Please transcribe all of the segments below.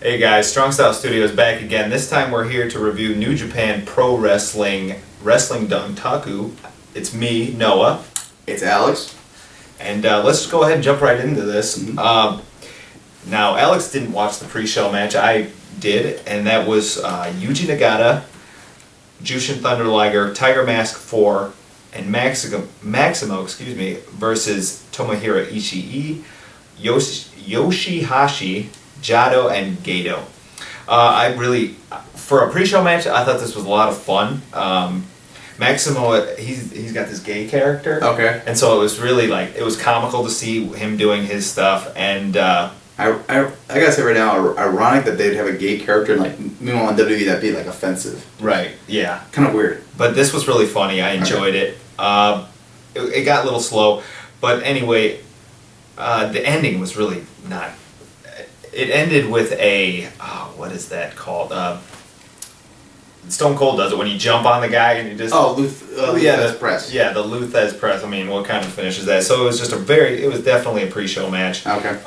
Hey guys, Strong Style Studios back again. This time we're here to review New Japan Pro Wrestling Dontaku. It's me, Noah. It's Alex. And let's just go ahead and jump right into this. Now, Alex didn't watch the pre-show match. I did, and that was Yuji Nagata, Jushin Thunder Liger, Tiger Mask 4, and Maximo versus Tomohiro Ishii, YOSHI-HASHI, Jado, and Gedo. For a pre-show match, I thought this was a lot of fun. Maximo, he's got this gay character. Okay. And so it was really it was comical to see him doing his stuff. And I gotta say right now, ironic that they'd have a gay character and meanwhile in WWE that'd be offensive. Right. Yeah. Kind of weird. But this was really funny. I enjoyed it. It got a little slow, but anyway, the ending was really not. It ended with a what is that called? Stone Cold does it when you jump on the guy and you just Luthez press. Yeah, the Luthez press. I mean, what kind of finish is that? So it was just it was definitely a pre-show match. Okay.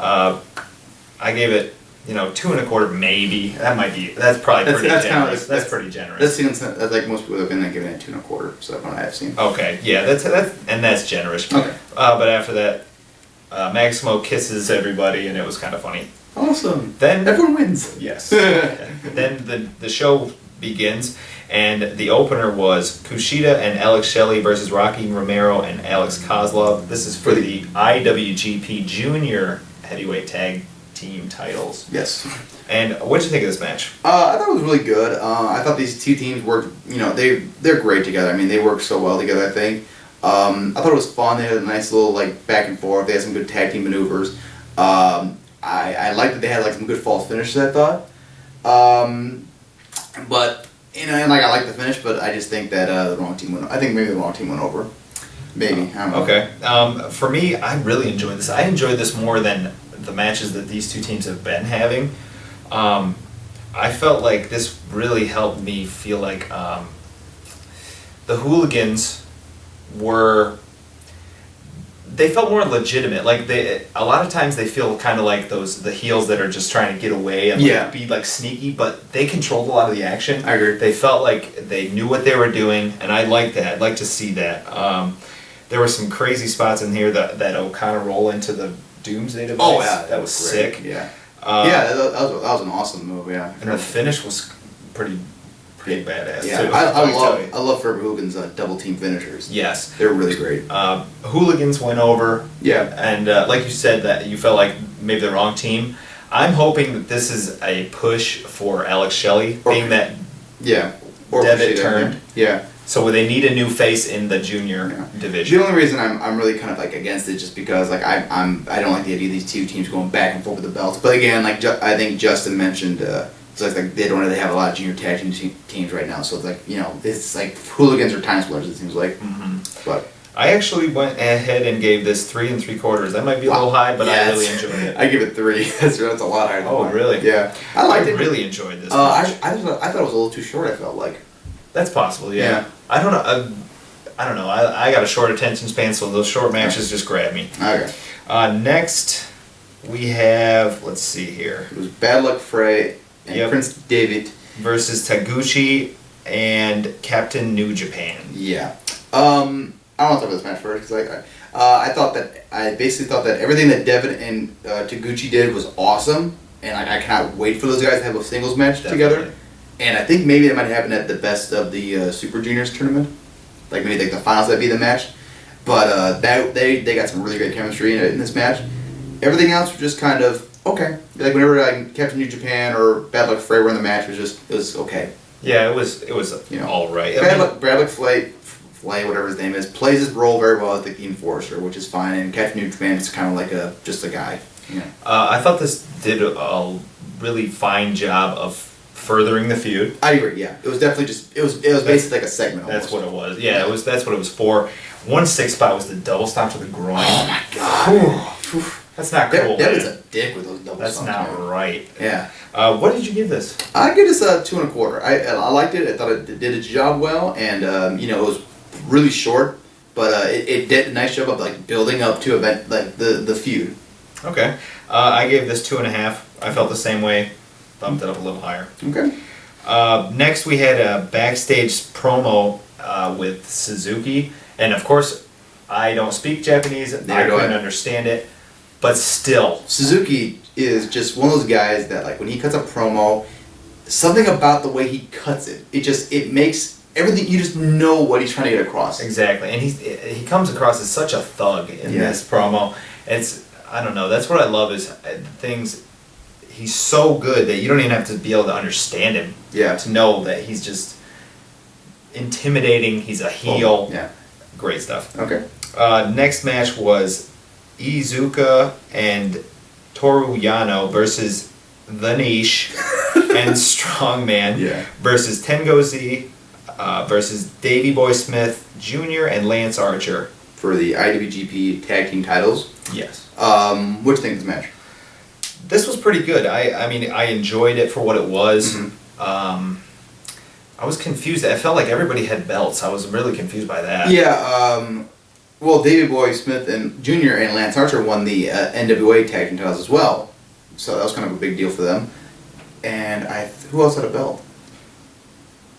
I gave it 2.25 maybe. That's probably pretty generous. That's pretty generous. That seems like most people have been giving it 2.25. So from what I've seen. Okay, yeah, that's generous. Okay. But after that, Maximo kisses everybody, and it was kind of funny. Awesome. Then everyone wins. Yes. Then the show begins, and the opener was Kushida and Alex Shelley versus Rocky Romero and Alex Kozlov. This is for the IWGP Junior Heavyweight Tag Team titles. Yes. And what did you think of this match? I thought it was really good. I thought these two teams worked. They're great together. I mean, they work so well together. I think. I thought it was fun. They had a nice little back and forth. They had some good tag team maneuvers. I liked that they had some good false finishes. I thought. But and I like the finish, but I just think that the wrong team went. I think maybe the wrong team went over. Maybe. I don't know. Okay. For me, I really enjoyed this. I enjoyed this more than the matches that these two teams have been having. I felt like this really helped me feel like the Hooligans they felt more legitimate. A lot of times they feel kind of like the heels that are just trying to get away and be sneaky, but they controlled a lot of the action. I agree. They felt like they knew what they were doing, and I like that. I'd like to see that. There were some crazy spots in here that O'Connor roll into the Doomsday device. Oh yeah, that was sick. Yeah. That was an awesome move. Yeah. And the finish was pretty badass. Yeah, too. I love for Hooligans double team finishers. Yes, they're really great. Hooligans went over. Yeah, and like you said, that you felt like maybe the wrong team. I'm hoping that this is a push for Alex Shelley, being that Devitt turned. Yeah. So they need a new face in the junior division. The only reason I'm really kind of against it just because I don't like the idea of these two teams going back and forth with the belts. But again, I think Justin mentioned. It's they don't really have a lot of junior tag team teams right now, so it's Hooligans or time splitters. It seems like. Mm-hmm. But I actually went ahead and gave this 3 3/4. That might be a little high, but I really enjoyed it. I give it 3. That's a lot higher. Oh, really? Yeah, I really enjoyed this. I thought it was a little too short. I felt like. That's possible. Yeah. I don't know. I don't know. I got a short attention span, so those short matches just grab me. Okay. Next, we have. Let's see here. It was Bad Luck Fray. And Prince Devitt versus Taguchi and Captain New Japan. Yeah. I don't want to talk about this match first because I basically thought that everything that Devitt and Taguchi did was awesome, and I cannot wait for those guys to have a singles match together. And I think maybe that might happen at the best of the Super Juniors tournament, maybe the finals that'd be the match. But they got some really great chemistry in this match. Everything else was just kind of. Okay. Whenever Captain New Japan or Bad Luck Fray were in the match, it was okay. Yeah, it was all right. Bad Luck Fray, whatever his name is, plays his role very well as the enforcer, which is fine. And Captain New Japan is kind of just a guy. Yeah. I thought this did a really fine job of furthering the feud. I agree. Yeah, it was definitely it was basically like a segment. That's what it was. Yeah, that's what it was for. 1 6 spot was the double stomp to the groin. Oh my god. That's not cool. Devin's a dick with those double That's stomps. That's not right. Yeah. What did you give this? I give this 2.25. I liked it. I thought it did its job well, and it was really short, but it did a nice job of building up to the feud. Okay. I gave this 2.5. I felt the same way. bumped it up a little higher. Okay. Next, we had a backstage promo with Suzuki, and of course, I don't speak Japanese. I couldn't understand it, but still, Suzuki is just one of those guys that, like, when he cuts a promo, something about the way he cuts it, it makes everything, you just know what he's trying to get across. Exactly, and he comes across as such a thug in this promo. I don't know. That's what I love is things. He's so good that you don't even have to be able to understand him. Yeah. To know that he's just intimidating. He's a heel. Yeah. Great stuff. Okay. Next match was Iizuka and Toru Yano versus The Niche and Strongman versus Ten-Koji versus Davey Boy Smith Jr. and Lance Archer. For the IWGP Tag Team titles. Yes. What do you think of this match? This was pretty good. I mean, I enjoyed it for what it was. Mm-hmm. I was confused. I felt like everybody had belts. I was really confused by that. Yeah, well, Davey Boy Smith and Jr. and Lance Archer won the NWA Tag Team titles as well. So that was kind of a big deal for them. And who else had a belt?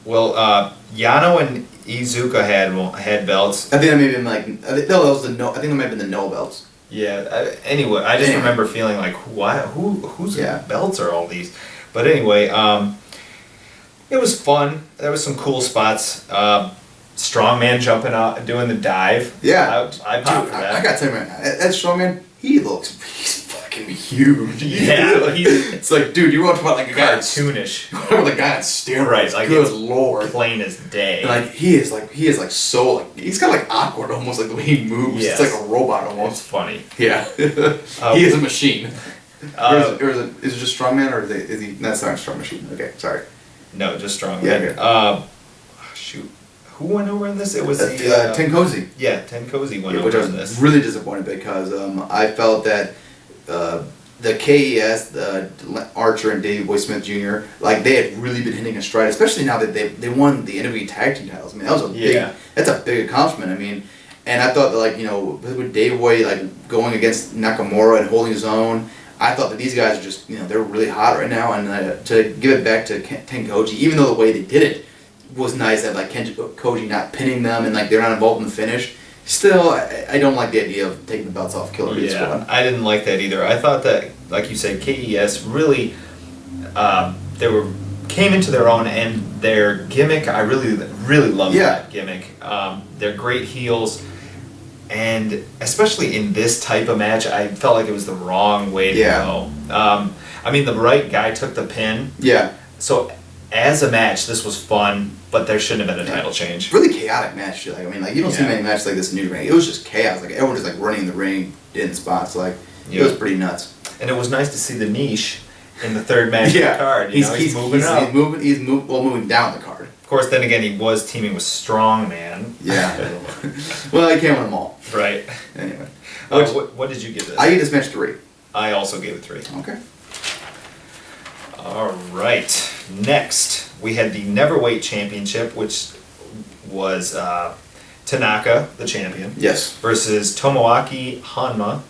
Well, Yano and Iizuka had belts. I think that may have been like I think that might have been the no belts. Yeah. Anyway, I just remember feeling like, whose belts are all these? But anyway, it was fun. There was some cool spots. Strongman jumping out, doing the dive. Yeah, I popped for that. I gotta tell you right now, that Strongman, he's fucking huge. Yeah, it's like, dude, you want to talk about like a guy cartoonish. With a guy on steroids, like good lord, plain as day. And like he is so like he's kind of like awkward almost, like the way he moves. Yes. It's like a robot almost. It's funny. Yeah, he is a machine. Or is it just Strongman, or is he? That's not a Strong Machine. Okay, sorry. No, just Strongman. Yeah. Shoot. Who went over in this? It was Ten-Koji. Yeah, Ten-Koji went over which I was in this. really disappointed because I felt that the K.E.S, Archer and Davey Boy Smith Jr., like they had really been hitting a stride, especially now that they won the NWA Tag Team titles. I mean, that was that's a big accomplishment. I mean, and I thought that, like, you know, with Davey Boy like going against Nakamura and holding his own, I thought that these guys are just, you know, they're really hot right now, and to give it back to Ten-Koji, even though the way they did it was nice, that like Koji not pinning them and like they're not involved in the finish. Still, I don't like the idea of taking the belts off Killer Bees squad. I didn't like that either. I thought that, like you said, K.E.S. really, came into their own, and their gimmick, I really loved that gimmick. They're great heels, and especially in this type of match, I felt like it was the wrong way to go. I mean, the right guy took the pin. Yeah. So as a match, this was fun, but there shouldn't have been a title change. Really chaotic match too. Like, I mean, like, you don't see many matches like this in New Ring. It was just chaos. Like, everyone was like running in the ring, in spots. Like, it was pretty nuts. And it was nice to see the Niche in the third match of the card. He's moving up. He's moving down the card. Of course, then again, he was teaming with Strongman. Yeah. Well, he can't win them all. Right. Anyway. What did you give this? I gave this match 3. I also gave it 3. Okay. All right. Next, we had the Neverweight Championship, which was Tanaka, the champion. Yes. Versus Tomoaki Honma.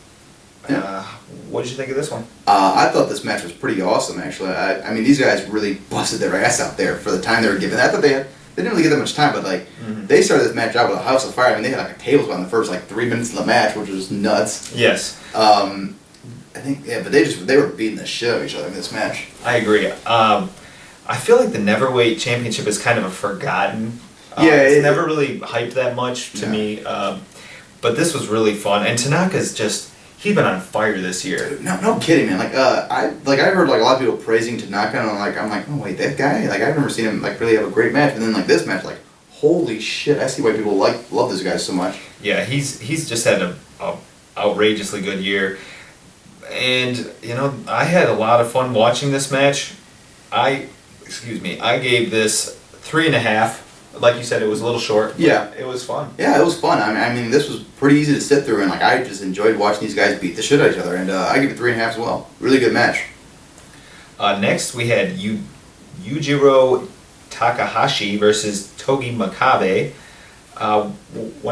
What did you think of this one? I thought this match was pretty awesome, actually. I mean, these guys really busted their ass out there for the time they were given. I thought they didn't really get that much time, but like they started this match out with a house of fire. I mean, they had like a tablespoon in the first like 3 minutes of the match, which was nuts. Yes. I think but they were beating the shit out of each other in this match. I agree. I feel like the Neverweight Championship is kind of a forgotten. It's never really hyped that much to me. But this was really fun, and Tanaka's he's been on fire this year. Dude, no kidding, man. I heard like a lot of people praising Tanaka, and I'm like, oh wait, that guy. Like, I've never seen him like really have a great match, and then like this match, like, holy shit, I see why people love this guy so much. Yeah, he's just had a outrageously good year, and you know, I had a lot of fun watching this match. I gave this 3.5. Like you said, it was a little short. Yeah. It was fun. Yeah, it was fun. I mean, this was pretty easy to sit through, and like I just enjoyed watching these guys beat the shit out of each other, and I give it 3.5 as well. Really good match. Next, we had Yujiro Takahashi versus Togi Makabe. Why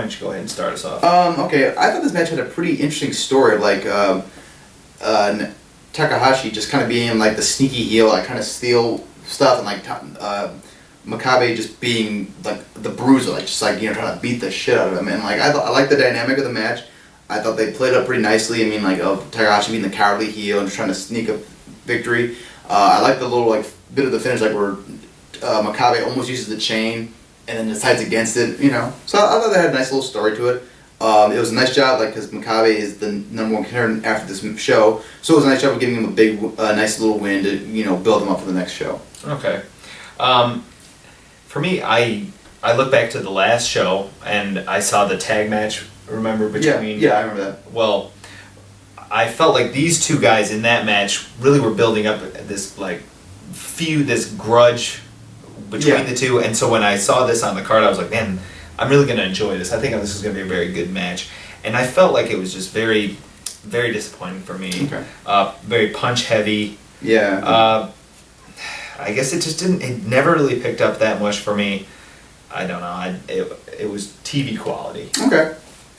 don't you go ahead and start us off? Okay, I thought this match had a pretty interesting story. Like, Takahashi just kind of being like the sneaky heel, like kind of steal stuff, and like Makabe just being like the bruiser, like just like trying to beat the shit out of him. And like I like the dynamic of the match. I thought they played up pretty nicely. I mean, like of Takahashi being the cowardly heel and just trying to sneak a victory. I like the little like bit of the finish, like where Makabe almost uses the chain and then decides against it. So I thought they had a nice little story to it. It was a nice job, like, because Makabe is the #1 contender after this show, so it was a nice job of giving him a big, nice little win to, build him up for the next show. Okay. For me, I look back to the last show, and I saw the tag match, remember, between... Yeah, I remember that. Well, I felt like these two guys in that match really were building up this, like, feud, this grudge between the two, and so when I saw this on the card, I was like, man... I'm really going to enjoy this. I think this is going to be a very good match. And I felt like it was just very, very disappointing for me. Okay. Very punch heavy. Yeah. I guess it never really picked up that much for me. I don't know. It was TV quality. Okay.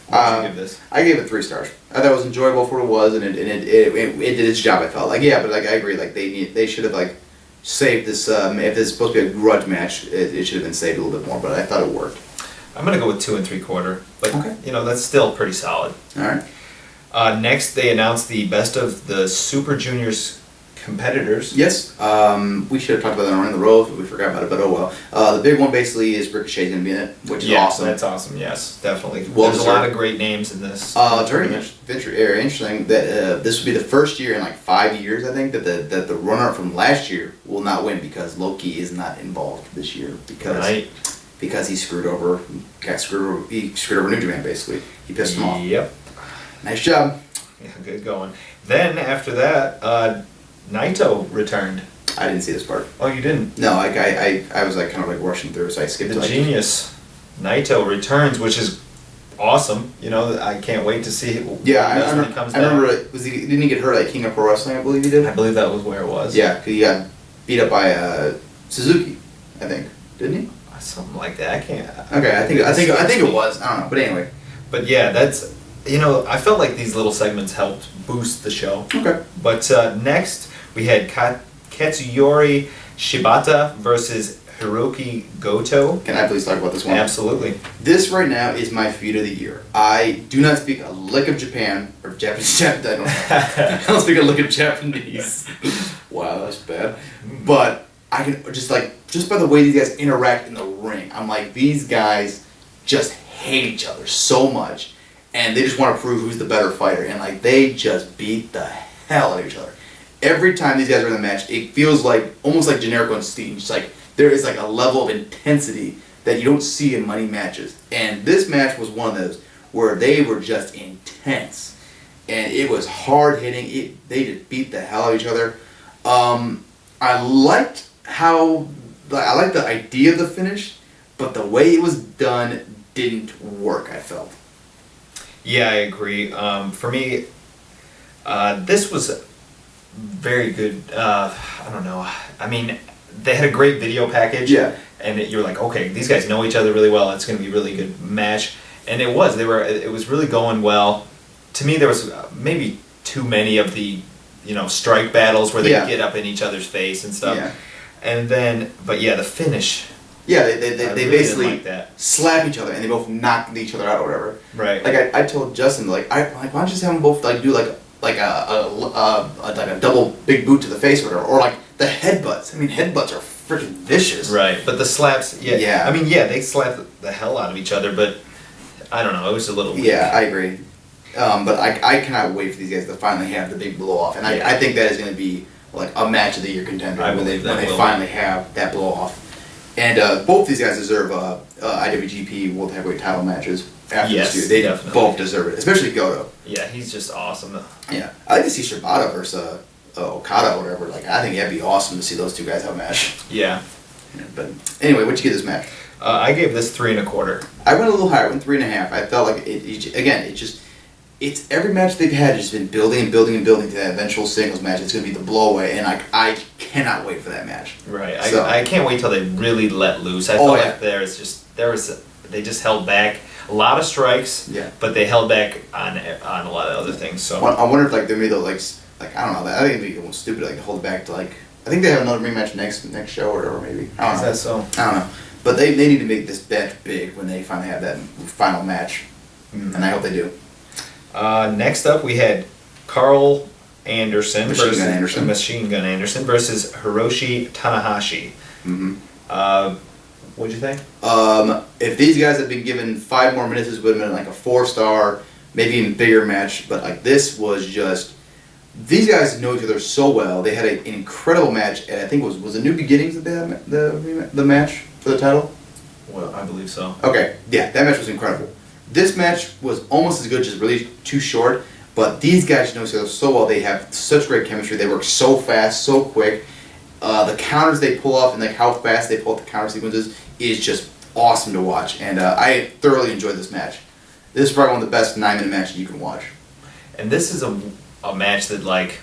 What did you give this? I gave it 3 stars. I thought it was enjoyable for what it was, and it did its job, I felt. Like, yeah, but like I agree. Like they should have like saved this. If it's supposed to be a grudge match, it should have been saved a little bit more. But I thought it worked. I'm going to go with 2 3/4. But, okay. That's still pretty solid. All right. Next, they announced the best of the Super Juniors competitors. Yes. We should have talked about that on the road, but we forgot about it, but oh well. The big one basically is Ricochet's going to be in it, which is awesome. That's awesome, yes, definitely. Well, there's a lot of great names in this. It's very interesting that this will be the first year in like 5 years, I think, that the runner-up from last year will not win because Loki is not involved this year because he screwed over New Japan, basically. He pissed him off. Yep. Nice job. Yeah, good going. Then, after that, Naito returned. I didn't see this part. Oh, you didn't? No, I was like kind of like rushing through, so I skipped the genius. Naito returns, which is awesome. I can't wait to see it. Yeah, when he comes I remember, didn't he get hurt at King of Pro Wrestling, I believe he did? I believe that was where it was. Yeah, because he got beat up by Suzuki, I think. Didn't he? Something like that. I can't. Okay, I think it was. I don't know, but anyway. But yeah, that's I felt like these little segments helped boost the show. Okay. But next we had Katsuyori Shibata versus Hiroki Goto. Can I please talk about this one? Absolutely. This right now is my feud of the year. I do not speak a lick of Japan or Japanese. I don't know. I don't speak a lick of Japanese. Wow, that's bad. But I can just by the way these guys interact in the ring, I'm like, these guys just hate each other so much, and they just want to prove who's the better fighter, and like they just beat the hell out of each other. Every time these guys are in the match, it feels like almost like Generico and Steen. Just like there is like a level of intensity that you don't see in many matches, and this match was one of those where they were just intense, and it was hard hitting. They just beat the hell out of each other. I liked the idea of the finish, but the way it was done didn't work, I felt. Yeah, I agree. For me, this was very good. I don't know. I mean, they had a great video package. Yeah. And you're like, okay, these guys know each other really well. It's going to be a really good match. And it was. It was really going well. To me, there was maybe too many of the, strike battles where they get up in each other's face and stuff. Yeah. And then, but yeah, the finish. Yeah, they really basically like slap each other and they both knock each other out or whatever. Right. Like I told Justin, why don't you just have them both do a double big boot to the face or whatever, or like the headbutts. I mean, headbutts are freaking vicious. Right. But the slaps, yeah. I mean, yeah, they slapped the hell out of each other, but I don't know. It was a little weak. Yeah, I agree. But I cannot wait for these guys to finally have the big blow off, and I think that is going to be like a match of the year contender when they finally have that blow off. And both these guys deserve IWGP World Heavyweight title matches after this year. They definitely both deserve it, especially Gedo. Yeah, he's just awesome. Yeah, I like to see Shibata versus Okada or whatever. Like, I think that'd be awesome to see those two guys have a match. Yeah. But anyway, what'd you give this match? I gave this 3 1/4. I went a little higher, I went 3.5. I felt like it's every match they've had has been building and building and building to that eventual singles match. It's going to be the blowaway, and I cannot wait for that match. Right. So, I can't wait till they really let loose. I felt like they just held back a lot of strikes, but they held back on a lot of other things. So I wonder if like they made like I don't know. I think it'd be almost stupid like to hold it back to like. I think they have another rematch next show or whatever maybe. I don't know. Is that so? I don't know. But they need to make this match big when they finally have that final match, and I hope they do. Next up, we had Carl Anderson Machine Gun Anderson versus Hiroshi Tanahashi. What'd you think? If these guys had been given 5 more minutes, this would have been like a 4-star, maybe even bigger match. But like this was just, these guys know each other so well. They had an incredible match, and I think it was it New Beginnings that they had the match for the title. Well, I believe so. Okay, yeah, that match was incredible. This match was almost as good, just really too short. But these guys know each other so well. They have such great chemistry. They work so fast, so quick. The counters they pull off and like how fast they pull off the counter sequences is just awesome to watch. And I thoroughly enjoyed this match. This is probably one of the best 9-minute matches you can watch. And this is a match that like,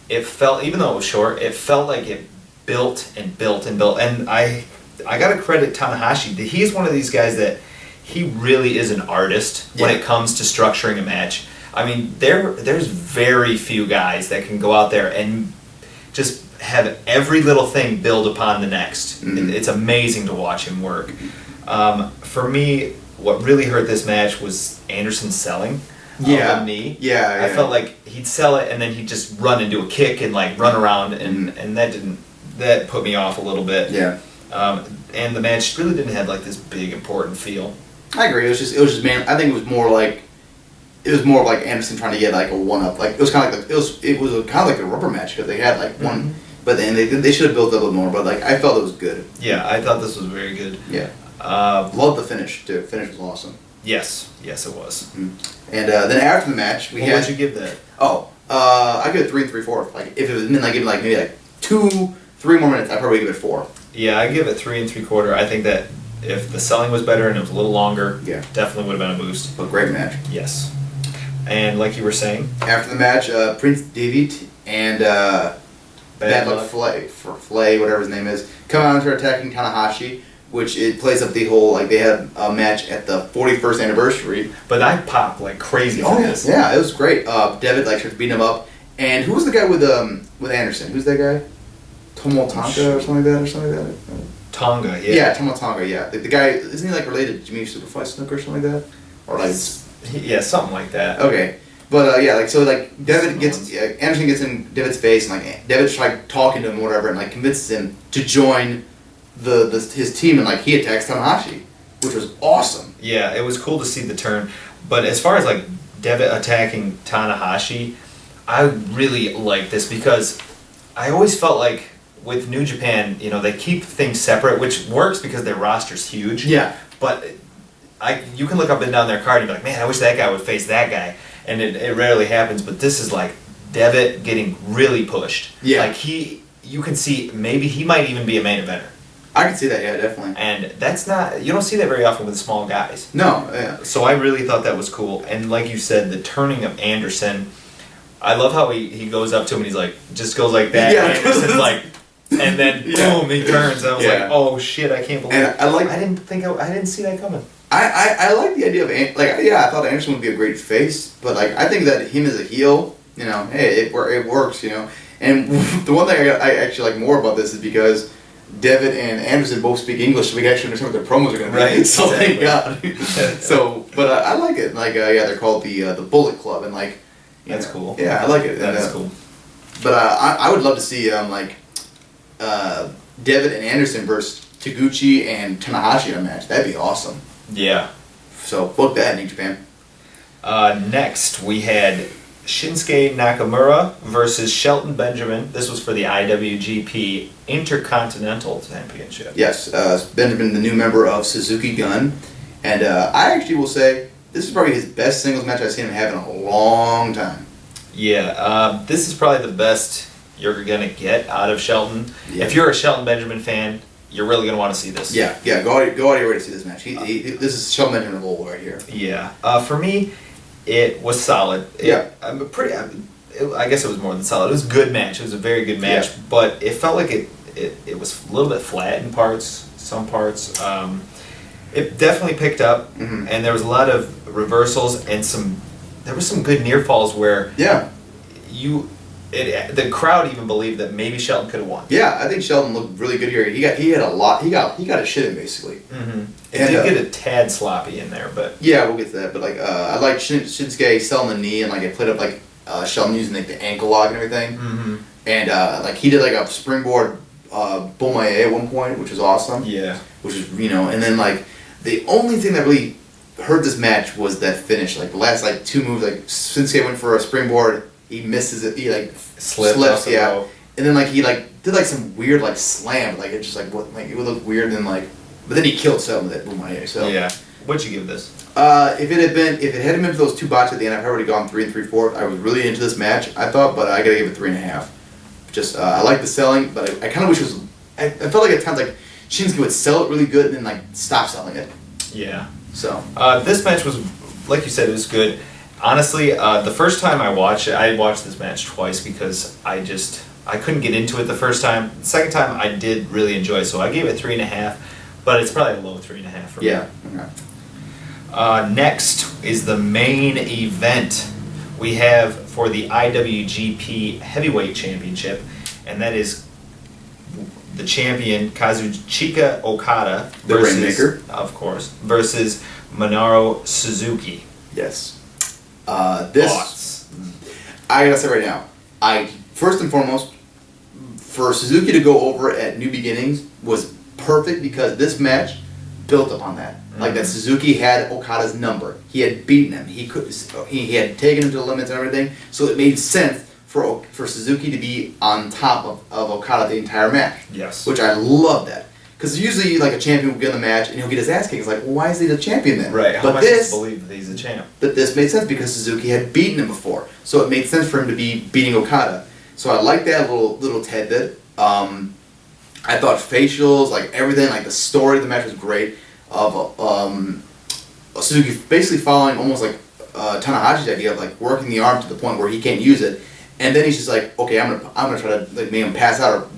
it felt, even though it was short, it felt like it built and built and built. And I gotta credit Tanahashi. He's one of these guys that he really is an artist when it comes to structuring a match. I mean, there's very few guys that can go out there and just have every little thing build upon the next. It's amazing to watch him work. For me, what really hurt this match was Anderson selling the knee. I felt like he'd sell it and then he'd just run into a kick and like run around and that put me off a little bit. And the match really didn't have like this big important feel. I agree. It was just man. I think it was more of like Anderson trying to get like a 1-up. Like it was kind of like it was kind of like a rubber match because they had like one, but then they should have built up a little more. But like I felt it was good. Yeah, I thought this was very good. Yeah, loved the finish too. Finish was awesome. Yes, it was. And then after the match, we had. What'd you give that? I give it 3 3/4. Like if it was like given like maybe like 2-3 more minutes, I'd probably give it 4. Yeah, I give it 3 3/4. I think that if the selling was better and it was a little longer, definitely would have been a boost. But great match. Yes. And like you were saying, after the match, Prince Devitt and Bad Luck Fale, whatever his name is, come out and start attacking Tanahashi, which it plays up the whole like they had a match at the 41st anniversary. But I popped like crazy for this. Yeah, it was great. Devitt like starts beating him up, and who was the guy with Anderson? Who's that guy? Tomoaki or something like that. Tonga, yeah. Yeah, Tomoaki, yeah. The guy, isn't he like related to Jimmy Superfly Snuka or something like that? Or like... Yeah, something like that. Okay. But yeah, like, so like, Devitt gets, Anderson gets in Devitt's face, and like, Devitt's like talking to him or whatever, and like convinces him to join his team, and like, he attacks Tanahashi, which was awesome. Yeah, it was cool to see the turn. But as far as like, Devitt attacking Tanahashi, I really like this because I always felt like with New Japan, you know, they keep things separate, which works because their roster's huge. Yeah. But you can look up and down their card and be like, man, I wish that guy would face that guy. And it rarely happens, but this is like Devitt getting really pushed. Yeah. Like you can see maybe he might even be a main eventer. I can see that, yeah, definitely. And that's not, you don't see that very often with small guys. No, yeah. So I really thought that was cool. And like you said, the turning of Anderson, I love how he goes up to him and he's like, just goes like that. Yeah. And Anderson's like, and then boom, he turns. I was like, oh shit, I can't believe it. I didn't see that coming. I like the idea of, I thought Anderson would be a great face, but like, I think that him as a heel, you know, hey, it works, you know. And the one thing I actually like more about this is because Devitt and Anderson both speak English, so we can actually understand what their promos are going to be. Right, so thank God. So, but I like it. Like, they're called the Bullet Club, and like, that's cool. Yeah, I like it. That is cool. But I would love to see Devitt and Anderson versus Taguchi and Tanahashi in a match. That'd be awesome. Yeah. So book that in New Japan. Next we had Shinsuke Nakamura versus Shelton Benjamin. This was for the IWGP Intercontinental Championship. Yes, Benjamin, the new member of Suzuki Gun, and I actually will say this is probably his best singles match I've seen him have in a long time. Yeah, this is probably the best you're gonna get out of Shelton. Yeah. If you're a Shelton Benjamin fan, you're really gonna want to see this. Yeah, go out of your way to see this match. This is Shelton Benjamin of old right here. Yeah, for me, it was solid. I guess it was more than solid. It was a good match. It was a very good match, but it felt like it was a little bit flat in parts. Some parts. It definitely picked up, and there was a lot of reversals and there were some good near falls where the crowd even believed that maybe Shelton could have won. Yeah, I think Shelton looked really good here. He had a lot. He got a shit in basically. Mm-hmm. It did get a tad sloppy in there, but yeah, we'll get to that. But like, I like Shinsuke selling the knee and like it played up like Shelton using like the ankle lock and everything. Mm-hmm. And like he did like a springboard Bomaye at one point, which was awesome. Yeah. Which is and then like the only thing that really hurt this match was that finish. Like the last like 2 moves, like Shinsuke went for a springboard. He misses it. He like slips, yeah. And then like he like did like some weird like slam, like it just like what like it would look weird and then like, but then he killed Shelton with that Bomaye. So yeah, what'd you give this? If it hadn't been for those 2 botches at the end, I've already gone 3 3/4. I was really into this match, I thought, but I gotta give it 3.5. Just I like the selling, but I kind of wish it was. I felt like at times like Shinsuke would sell it really good and then like stop selling it. Yeah. So this match was, like you said, it was good. Honestly, the first time I watched this match twice because I couldn't get into it the first time. The second time I did really enjoy it, so I gave it 3.5, but it's probably a low 3.5 for me. yeah. Okay. Next is the main event we have for the IWGP Heavyweight Championship, and that is the champion Kazuchika Okada The Rainmaker, of course, versus Minoru Suzuki. Yes. This. Thoughts? I gotta say right now, first and foremost, for Suzuki to go over at New Beginnings was perfect because this match built upon that. Mm-hmm. Like that Suzuki had Okada's number. He had beaten him. He had taken him to the limits and everything. So it made sense for Suzuki to be on top of Okada the entire match. Yes. Which I love that. Because usually, like, a champion will get in the match and he'll get his ass kicked. It's like, well, why is he the champion then? Right. How but much this, believe that he's a champ? But this made sense because Suzuki had beaten him before, so it made sense for him to be beating Okada. So I like that little tidbit. I thought facials, like everything, like the story of the match was great. Of Suzuki basically following almost like Tanahashi's idea of like working the arm to the point where he can't use it, and then he's just like, okay, I'm gonna try to like make him pass out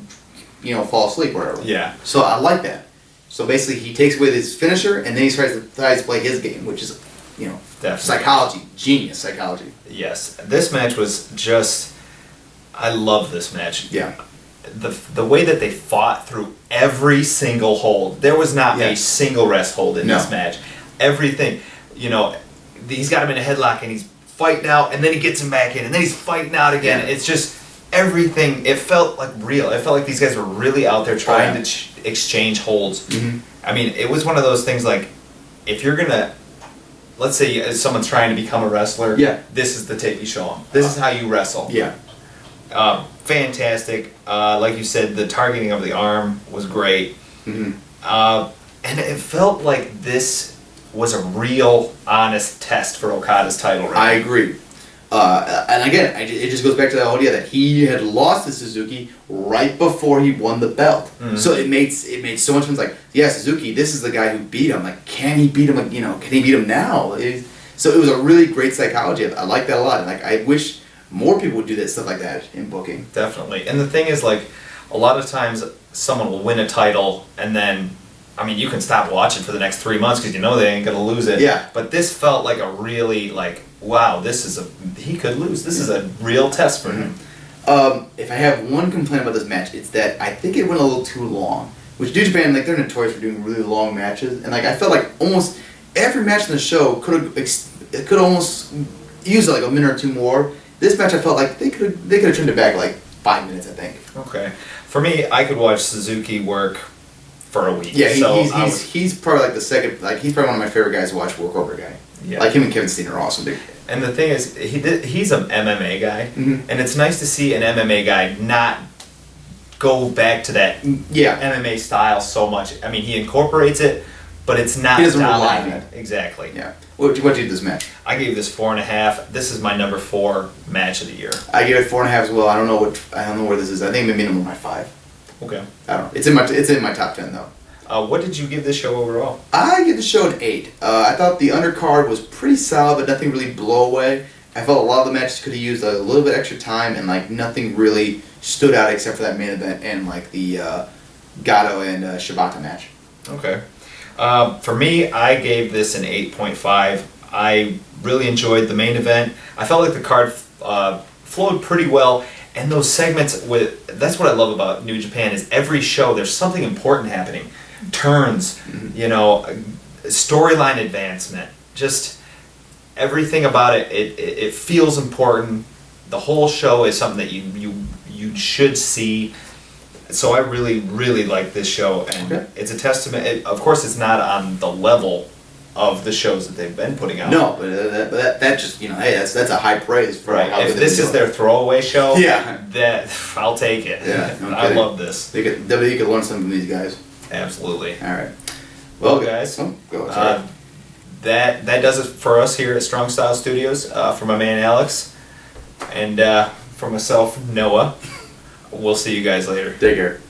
or fall asleep or whatever. Yeah. So I like that. So basically, he takes away his finisher, and then he tries to play his game, which is, Definitely. psychology, genius psychology. Yes, this match was just. I love this match. Yeah. The way that they fought through every single hold. There was not a single rest hold in this match. Everything, he's got him in a headlock and he's fighting out, and then he gets him back in, and then he's fighting out again. Yeah. It's just everything. It felt like real. It felt like these guys were really out there trying to exchange holds. Mm-hmm. I mean, it was one of those things like, if you're gonna, let's say someone's trying to become a wrestler. Yeah. This is the tape you show them. This is how you wrestle. Yeah. Fantastic. Like you said, the targeting of the arm was great. Mm-hmm. And it felt like this was a real, honest test for Okada's title reign. I agree. And again, it just goes back to that idea that he had lost to Suzuki right before he won the belt. Mm-hmm. So it made so much sense. Like, yeah, Suzuki, this is the guy who beat him. Like, can he beat him? Can he beat him now? So it was a really great psychology. I like that a lot. And like, I wish more people would do that stuff like that in booking. Definitely. And the thing is, like, a lot of times someone will win a title and then, I mean, you can stop watching for the next 3 months because they ain't going to lose it. Yeah. But this felt like a really, like, wow, he could lose. This is a real test for him. If I have one complaint about this match, it's that I think it went a little too long. Which New Japan, like, they're notorious for doing really long matches. And, like, I felt like almost every match in the show could almost use, like, a minute or two more. This match, I felt like they could have trimmed it back like 5 minutes, I think. Okay. For me, I could watch Suzuki work for a week. Yeah, he's probably like the second, like he's probably one of my favorite guys to watch work over a guy. Yeah. Like him and Kevin Steen are awesome, dude. And the thing is, he's an MMA guy, mm-hmm. and it's nice to see an MMA guy not go back to that MMA style so much. I mean, he incorporates it, but it's not. He doesn't rely on it. Exactly. Yeah. What did you give this match? I gave this 4.5. This is my number 4 match of the year. I gave it 4.5 as well. I don't know where this is. I think maybe number my 5. Okay. I don't know. It's in my top 10 though. What did you give this show overall? I give the show an 8. I thought the undercard was pretty solid, but nothing really blow away. I felt a lot of the matches could have used a little bit extra time, and like nothing really stood out except for that main event and like the Gedo and Shibata match. Okay. For me, I gave this an 8.5. I really enjoyed the main event. I felt like the card flowed pretty well, And those segments that's what I love about New Japan is every show there's something important happening. Turns, you know, storyline advancement, just everything about it feels important. The whole show is something that you should see. So I really, really like this show, and it's a testament. Of course, it's not on the level of the shows that they've been putting out. No, but that just, you know, hey, that's a high praise for right. how If good this is their throwaway show, that I'll take it. Yeah, no I love this. WWE could learn something from these guys. Absolutely. All right. Well, guys, that does it for us here at Strong Style Studios. For my man Alex, and for myself, Noah. We'll see you guys later. Take care.